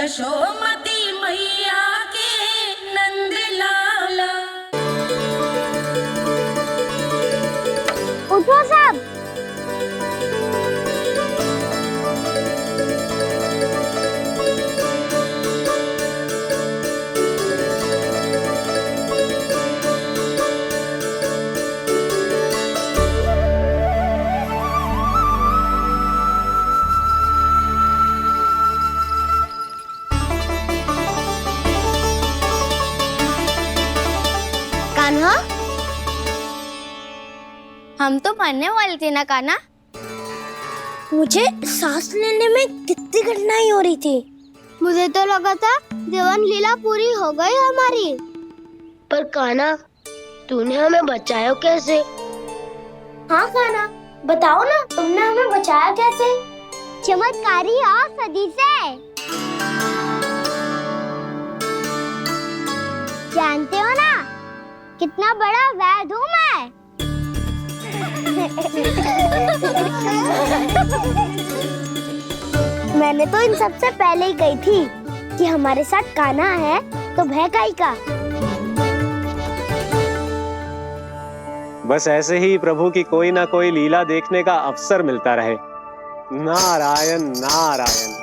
यशोमती मैया के नंद लाला। उठो सब। कान्हा, हम तो मरने वाले थे ना कान्हा। मुझे सांस लेने में कितनी कठिनाई हो रही थी। मुझे तो लगा था जीवन लीला पूरी हो गई हमारी। पर कान्हा, तूने हमें बचाया कैसे? हाँ कान्हा, बताओ ना, तुमने हमें बचाया कैसे? चमत्कारी और सदी से। जानते हो ना कितना बड़ा वैद हूँ मैं। मैंने तो इन सबसे पहले ही कही थी कि हमारे साथ कान्हा है तो भय काई का। बस ऐसे ही प्रभु की कोई ना कोई लीला देखने का अवसर मिलता रहे। नारायण नारायण।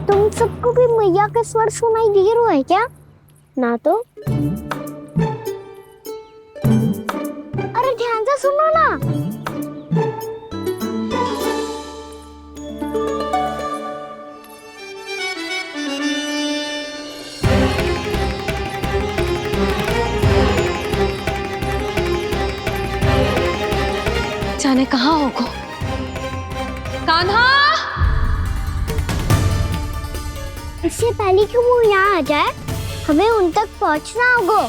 तुम सबको भी मैया के स्वर सुनाई दे रहे हैं क्या? ना तो। अरे ध्यान से सुनो ना। जाने कहाँ होगो? कान्हा! इससे पहले कि वो यहाँ आ जाए, हमें उन तक पहुँचना होगा।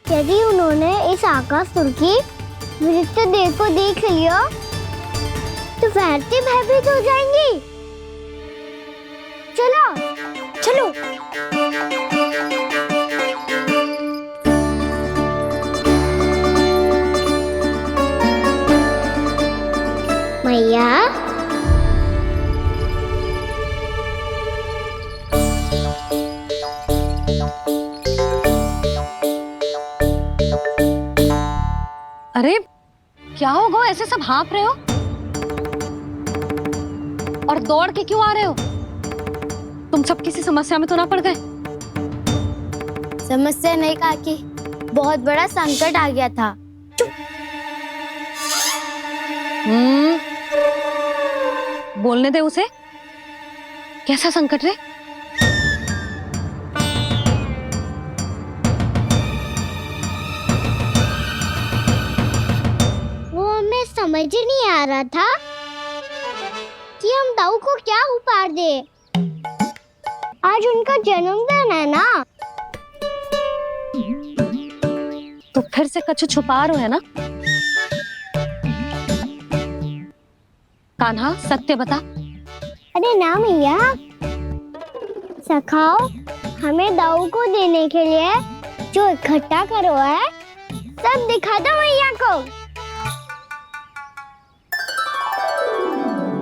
यदि उन्होंने इस आकासुर की नृत्य देह को देख लिया, तो वैरती भयभीत हो जाएंगी। चलो, चलो। मैया, अरे क्या हो गो, ऐसे सब हाँफ रहे हो और दौड़ के क्यों आ रहे हो? तुम सब किसी समस्या में तो ना पड़ गए? समस्या नहीं काकी, बहुत बड़ा संकट आ गया था। बोलने दे उसे। कैसा संकट रे? वो हमें समझ ही नहीं आ रहा था कि हम दाऊ को क्या उपहार दे। आज उनका जन्मदिन है ना। तो फिर से कुछ छुपा रहे हो है ना? कान्हा, सत्य बता। अरे ना मैया, सखाओ, हमें दाऊ को देने के लिए जो इकट्ठा करो है, सब दिखा दो मैया को।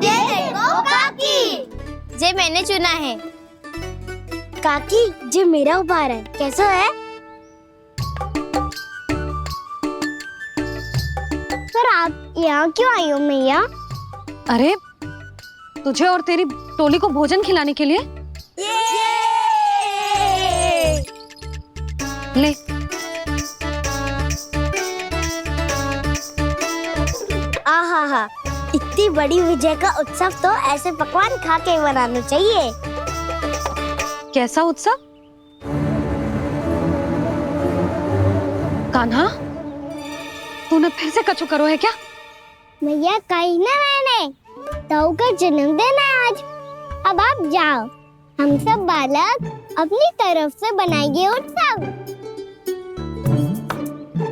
ये देखो काकी, जे मैंने चुना है। काकी, जे मेरा उपहार है, कैसा है? पर आप यहाँ क्यों आई हो मैया? अरे तुझे और तेरी टोली को भोजन खिलाने के लिए। ले। आहा, इतनी बड़ी विजय का उत्सव तो ऐसे पकवान खा के मनाना चाहिए। कैसा उत्सव? कान्हा, तूने फिर से कछु करो है क्या? मैया, कहीं ना मैंने, दाऊ का जन्मदिन है आज। अब आप जाओ, हम सब बालक अपनी तरफ से बनाएंगे उत्सव।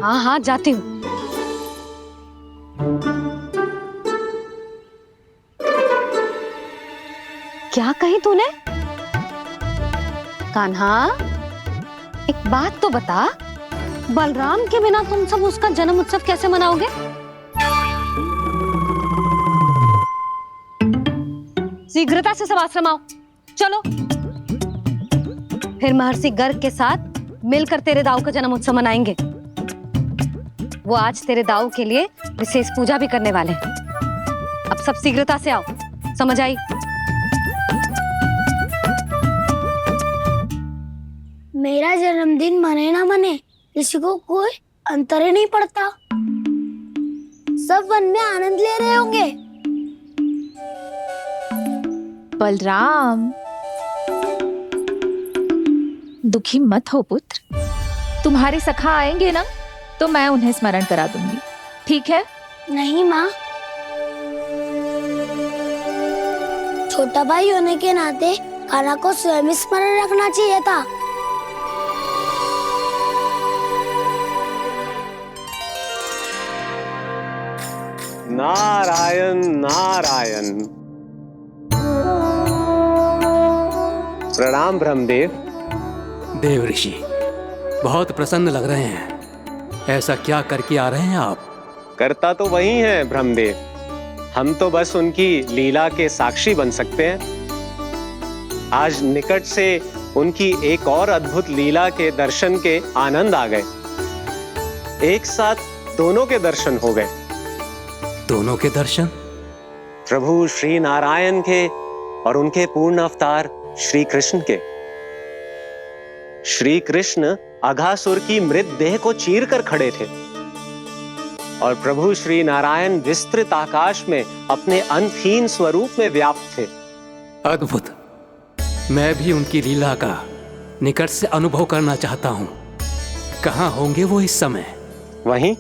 हाँ हाँ, जाती हूँ। क्या कही तूने? कान्हा, एक बात तो बता, बलराम के बिना तुम सब उसका जन्म उत्सव कैसे मनाओगे? शीघ्रता से सब आश्रम आओ, चलो। फिर महर्षि गर्ग के साथ मिलकर तेरे दाऊ का जन्म उत्सव मनाएंगे। वो आज तेरे दाऊ के लिए विशेष पूजा भी करने वाले हैं। अब सब शीघ्रता से आओ, समझ आई? मेरा जन्मदिन मने ना मने, किसी को कोई अंतर ही नहीं पड़ता। सब वन में आनंद ले रहे होंगे। बलराम, दुखी मत हो पुत्र। तुम्हारे सखा आएंगे ना तो मैं उन्हें स्मरण करा दूंगी, ठीक है? नहीं माँ, छोटा भाई होने के नाते कान्हा को स्वयं स्मरण रखना चाहिए था। नारायण नारायण। प्रणाम ब्रह्मदेव। देव ऋषि, बहुत प्रसन्न लग रहे हैं। ऐसा क्या करके आ रहे हैं आप? करता तो वही है ब्रह्मदेव, हम तो बस उनकी लीला के साक्षी बन सकते हैं। आज निकट से उनकी एक और अद्भुत लीला के दर्शन के आनंद आ गए। एक साथ दोनों के दर्शन हो गए। दोनों के दर्शन? प्रभु श्री नारायण के और उनके पूर्ण अवतार श्री कृष्ण के। श्री कृष्ण अघासुर की मृत देह को चीर कर खड़े थे और प्रभु श्री नारायण विस्तृत आकाश में अपने अंतहीन स्वरूप में व्याप्त थे। अद्भुत। मैं भी उनकी लीला का निकट से अनुभव करना चाहता हूँ। कहाँ होंगे वो इस समय? वहीं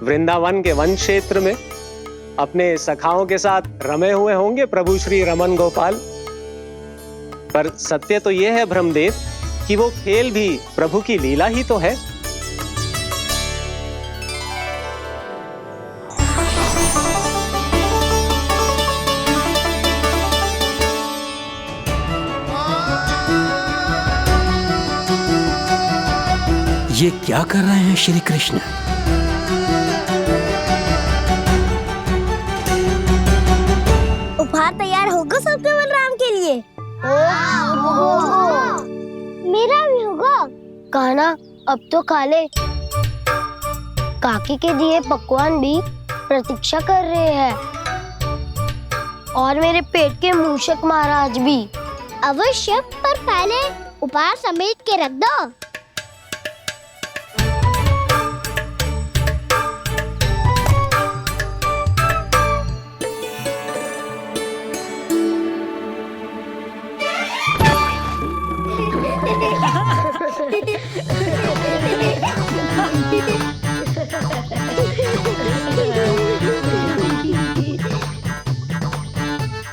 वृंदावन के वन क्षेत्र में अपने सखाओं के साथ रमे हुए होंगे प्रभु श्री रमन गोपाल। पर सत्य तो यह है ब्रह्मदेव कि वो खेल भी प्रभु की लीला ही तो है। ये क्या कर रहे हैं श्री कृष्ण? उपहार तैयार होगा सबके बलराम के लिए? मेरा भी होगा। कान्हा, अब तो खा ले। काकी के दिए पकवान भी प्रतीक्षा कर रहे हैं और मेरे पेट के मूषक महाराज भी। अवश्य, पर पहले उपहार समेट के रख दो।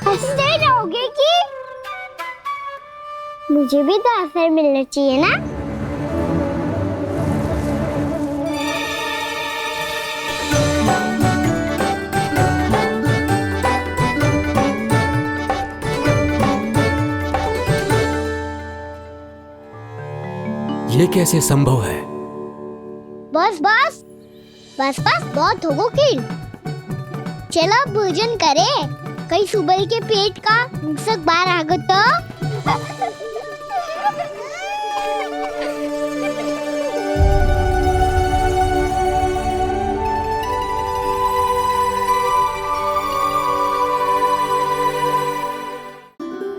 हंसते रहोगे कि? मुझे भी तो अवसर मिलना चाहिए ना। ये कैसे संभव है? बस बस बस बस, बहुत हो की। चलो भोजन करें, कहीं सुबह के पेट का मूषक बाहर आ गया तो।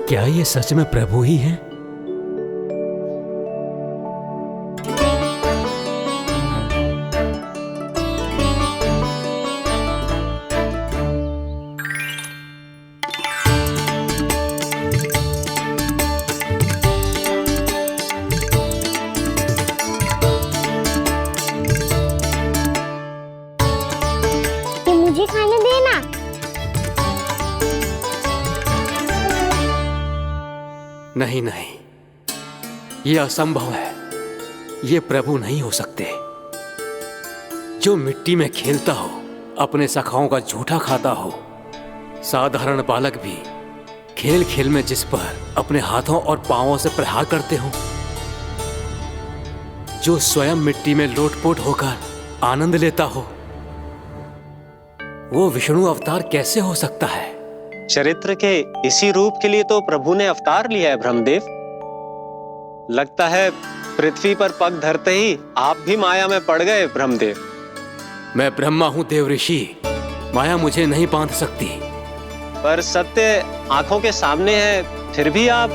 क्या ये सच में प्रभु ही हैं? मुझे खाने देना। नहीं नहीं, ये असंभव है। ये प्रभु नहीं हो सकते। जो मिट्टी में खेलता हो, अपने सखाओं का झूठा खाता हो, साधारण बालक भी खेल खेल में जिस पर अपने हाथों और पांवों से प्रहार करते हो, जो स्वयं मिट्टी में लोटपोट होकर आनंद लेता हो, वो विष्णु अवतार कैसे हो सकता है? चरित्र के इसी रूप के लिए तो प्रभु ने अवतार लिया है ब्रह्मदेव। लगता है पृथ्वी पर पग धरते ही आप भी माया में पड़ गए ब्रह्मदेव। मैं ब्रह्मा हूं देव ऋषि, माया मुझे नहीं बांध सकती। पर सत्य आंखों के सामने है, फिर भी आप।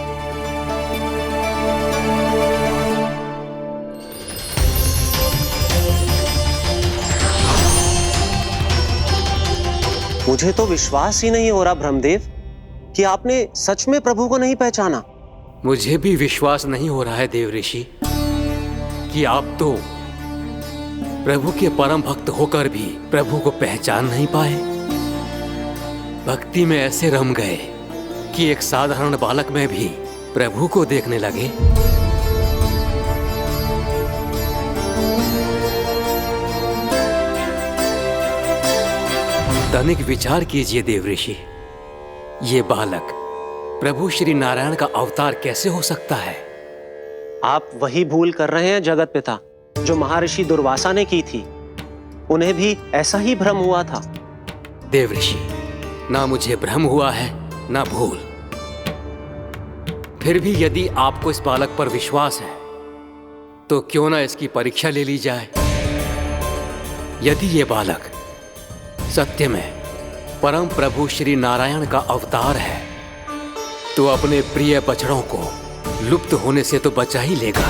मुझे तो विश्वास ही नहीं हो रहा ब्रह्मदेव कि आपने सच में प्रभु को नहीं पहचाना। मुझे भी विश्वास नहीं हो रहा है देव ऋषि कि आप तो प्रभु के परम भक्त होकर भी प्रभु को पहचान नहीं पाए। भक्ति में ऐसे रम गए कि एक साधारण बालक में भी प्रभु को देखने लगे। तनिक विचार कीजिए देव ऋषि, ये बालक प्रभु श्री नारायण का अवतार कैसे हो सकता है? आप वही भूल कर रहे हैं जगत पिता जो महर्षि दुर्वासा ने की थी। उन्हें भी ऐसा ही भ्रम हुआ था। देव ऋषि, ना मुझे भ्रम हुआ है ना भूल। फिर भी यदि आपको इस बालक पर विश्वास है तो क्यों ना इसकी परीक्षा ले ली जाए। यदि ये बालक सत्य में परम प्रभु श्री नारायण का अवतार है तो अपने प्रिय बछड़ों को लुप्त होने से तो बचा ही लेगा,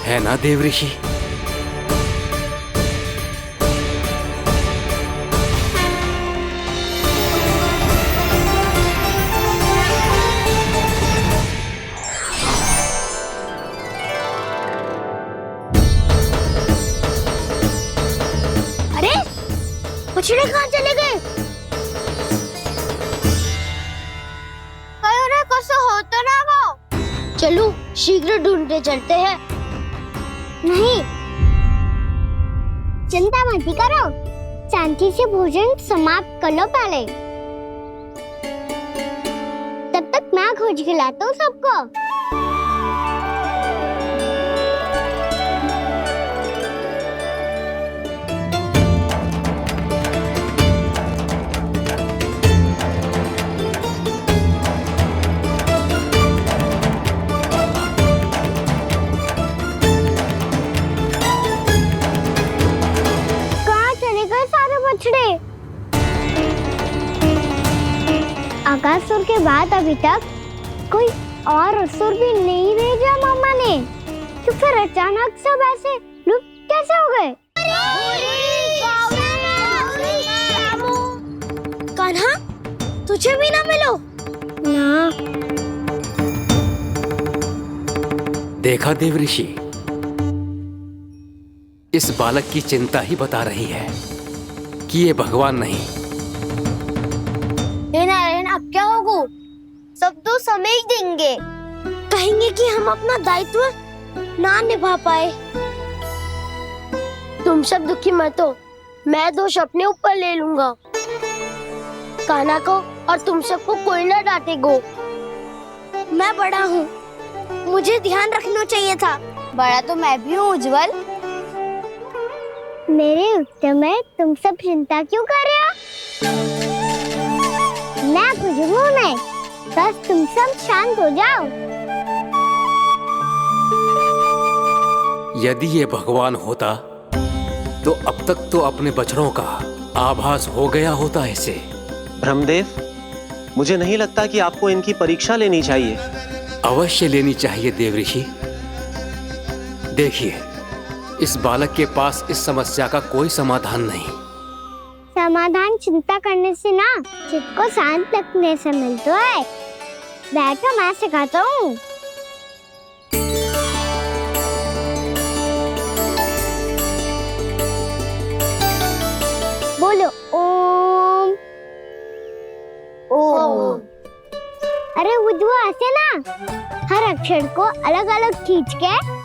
है ना देव ऋषि? अरे बछड़े कहाँ चले गए? कैसे हो तो ना वो। चलो शीघ्र ढूंढते चलते हैं। नहीं, चिंता मत करो, शांति से भोजन समाप्त कर लो पहले। तब तक मैं खोज के लाता हूँ सबको। आकासुर के बाद अभी तक कोई और असुर भी नहीं भेजा मामा ने, तो फिर अचानक सब ऐसे लुप्त कैसे हो गए? कान्हा, तुझे भी ना मिलो ना। देखा देव ऋषि, इस बालक की चिंता ही बता रही है कि ये भगवान नहीं। हे नारायण, अब क्या होगा? सब तो समझ देंगे, कहेंगे कि हम अपना दायित्व ना निभा पाए। तुम सब दुखी मत हो, मैं दोष अपने ऊपर ले लूंगा। कान्हा को और तुम सबको कोई ना डांटेगो। मैं बड़ा हूँ, मुझे ध्यान रखना चाहिए था। बड़ा तो मैं भी हूँ उज्जवल। मेरे उत्तर में तुम सब चिंता क्यों कर रहे हो? मैं कुछ नहीं, बस तुम सब शांत हो जाओ। यदि ये भगवान होता तो अब तक तो अपने बछड़ों का आभास हो गया होता इसे। ब्रह्मदेव, मुझे नहीं लगता कि आपको इनकी परीक्षा लेनी चाहिए। अवश्य लेनी चाहिए देव ऋषि। देखिए, इस बालक के पास इस समस्या का कोई समाधान नहीं। समाधान चिंता करने से ना, चित्त को शांत रखने से मिलता है। बैठो, मैं सिखाता हूँ। बोलो ओम। ओम। अरे वो ऐसे ना, हर अक्षर को अलग अलग खींच के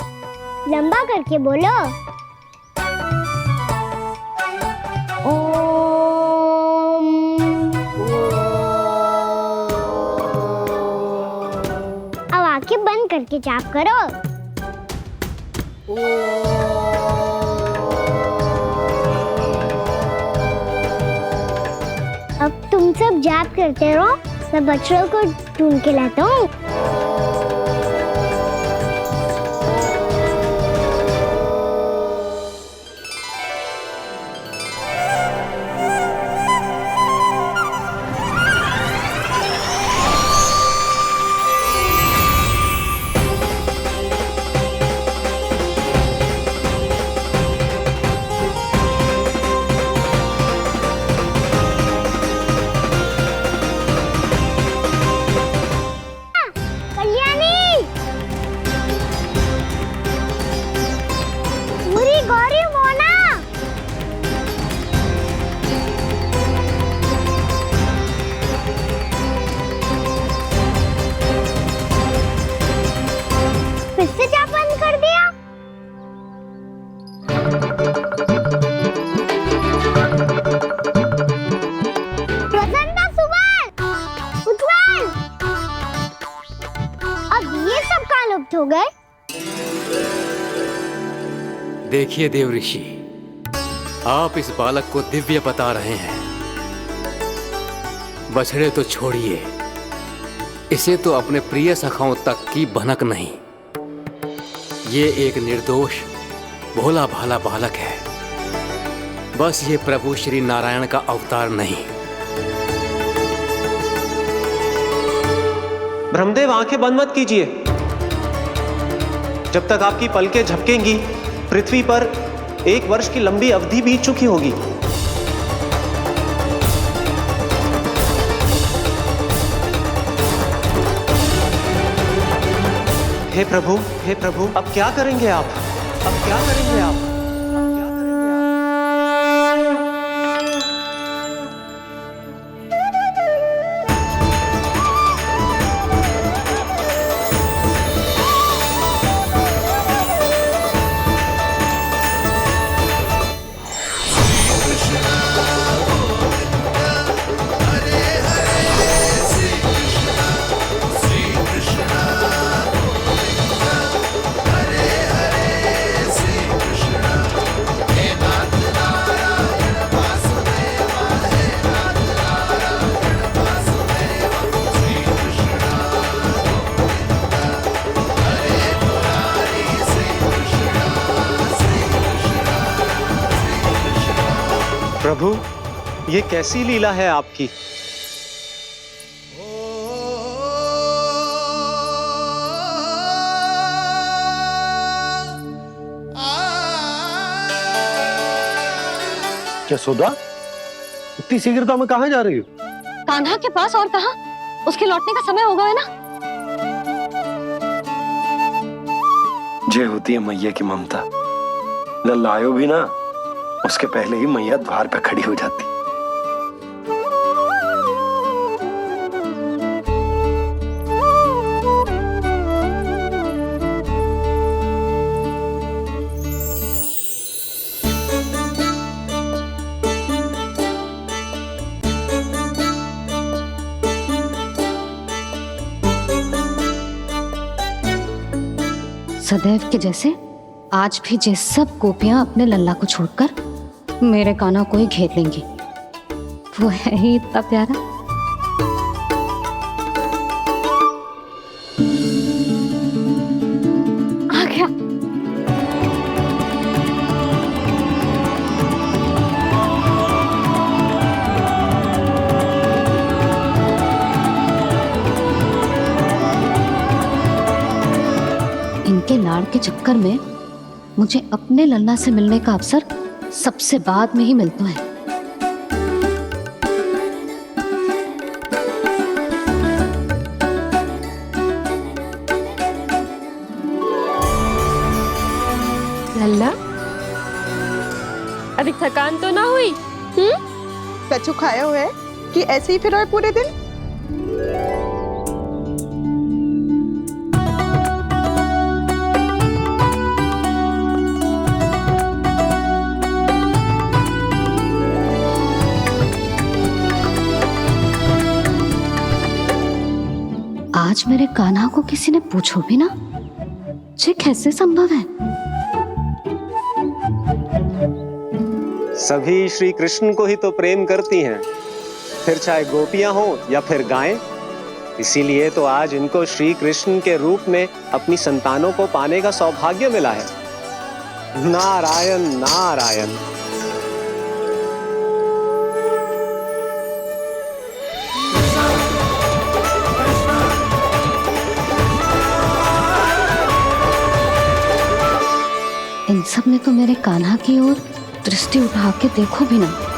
लंबा करके बोलो। ओम। अब आंखें बंद करके के जाप करो। अब तुम सब जाप करते रहो, मैं बच्चों को ढूंढ के लाता हूँ। हो गए। देखिए देव ऋषि, आप इस बालक को दिव्य बता रहे हैं। बछड़े तो छोड़िए, इसे तो अपने प्रिय सखाओं तक की भनक नहीं। ये एक निर्दोष भोला भाला बालक है, बस ये प्रभु श्री नारायण का अवतार नहीं। ब्रह्मदेव, आंखें बंद मत कीजिए। जब तक आपकी पलकें झपकेंगी, पृथ्वी पर 1 वर्ष की लंबी अवधि बीत चुकी होगी। हे प्रभु, अब क्या करेंगे आप? अब क्या करेंगे आप? प्रभु, ये कैसी लीला है आपकी? यशोदा, इतनी शीघ्रता में कहाँ जा रही हो? कान्हा के पास, और कहाँ? उसके लौटने का समय होगा है ना। जय होती है मैया की ममता। लल्लायो भी ना, उसके पहले ही मैया द्वार पे खड़ी हो जाती। सदैव के जैसे आज भी जे सब गोपियां अपने लल्ला को छोड़कर मेरे कान्हा को ही घेर लेंगी। वो है ही इतना प्यारा। आ गया। इनके लाड़ के चक्कर में मुझे अपने लल्ला से मिलने का अवसर सबसे बाद में ही मिलता है। लल्ला, अभी थकान तो ना हुई? कछु खाया हुआ है कि ऐसे ही फिर रहे पूरे दिन? आज मेरे कान्हा को किसी ने पूछो भी ना ये कैसे संभव है? सभी श्री कृष्ण को ही तो प्रेम करती हैं, फिर चाहे गोपियां हो या फिर गायें। इसीलिए तो आज इनको श्री कृष्ण के रूप में अपनी संतानों को पाने का सौभाग्य मिला है। नारायण नारायण। इन सब ने तो मेरे कान्हा की ओर दृष्टि उठा के देखो भी ना।